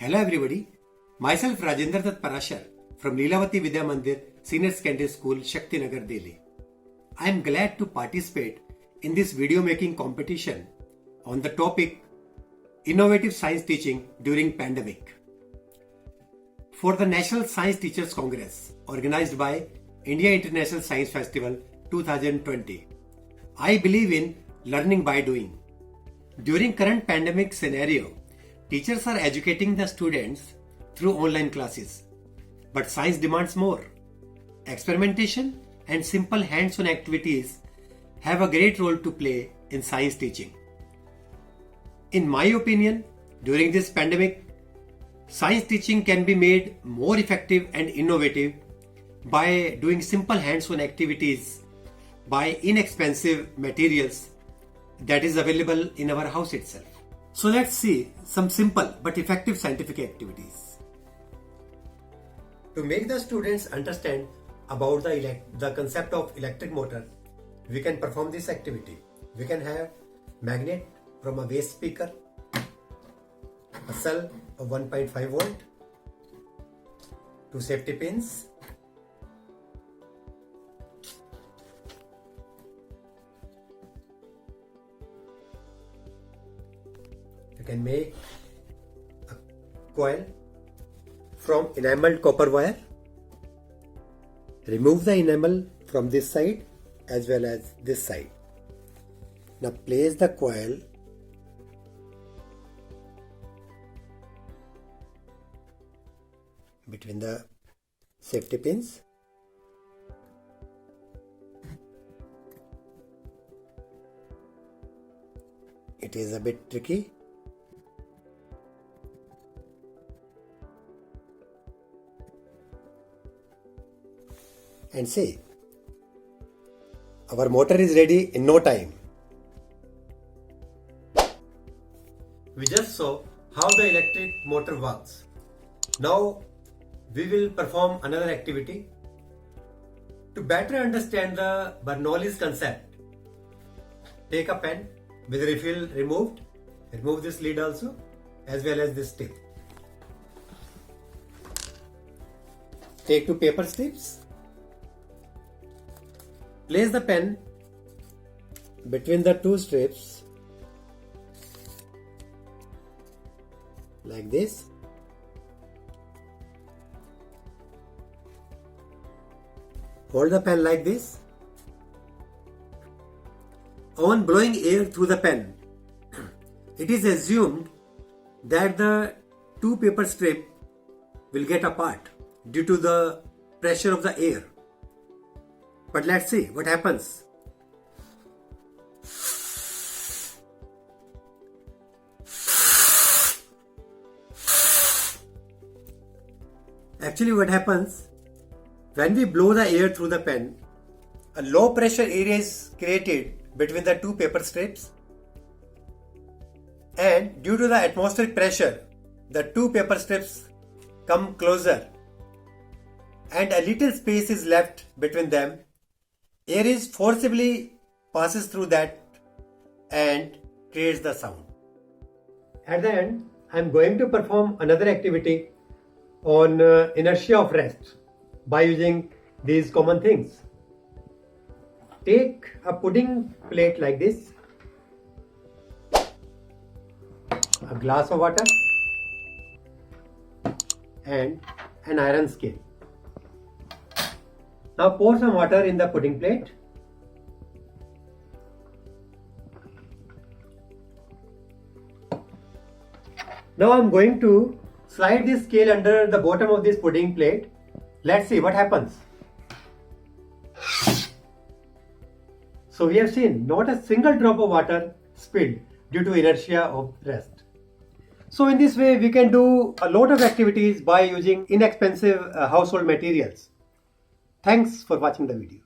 Hello everybody, myself Rajendra Dutt Parashar from Leelavati Vidya Mandir Senior Secondary School, Shakti Nagar, Delhi. I am glad to participate in this video making competition on the topic Innovative Science Teaching During Pandemic. For the National Science Teachers Congress organized by India International Science Festival 2020, I believe in learning by doing. During current pandemic scenario, teachers are educating the students through online classes. But science demands more. Experimentation and simple hands-on activities have a great role to play in science teaching. In my opinion, during this pandemic, science teaching can be made more effective and innovative by doing simple hands-on activities by inexpensive materials that is available in our house itself. So let's see some simple but effective scientific activities. To make the students understand about the concept of electric motor, we can perform this activity. We can have magnet from a waste speaker, a cell of 1.5 volt, two safety pins, you can make a coil from enameled copper wire. Remove the enamel from this side as well as this side. Now place the coil between the safety pins. It is a bit tricky. And see, our motor is ready in no time. We just saw how the electric motor works. Now we will perform another activity. To better understand the Bernoulli's concept, take a pen with refill removed. Remove this lid also as well as this tip. Take two paper strips. Place the pen between the two strips like this. Hold the pen like this. On blowing air through the pen, it is assumed that the two paper strips will get apart due to the pressure of the air. But let's see what happens. Actually, what happens when we blow the air through the pen, a low pressure area is created between the two paper strips, and due to the atmospheric pressure, the two paper strips come closer and a little space is left between them. Air is forcibly passes through that and creates the sound. At the end, I am going to perform another activity on inertia of rest by using these common things. Take a pudding plate like this, a glass of water and an iron scale. Now pour some water in the pudding plate. Now I am going to slide this scale under the bottom of this pudding plate. Let's see what happens. So we have seen not a single drop of water spilled due to inertia of rest. So in this way we can do a lot of activities by using inexpensive household materials. Thanks for watching the video.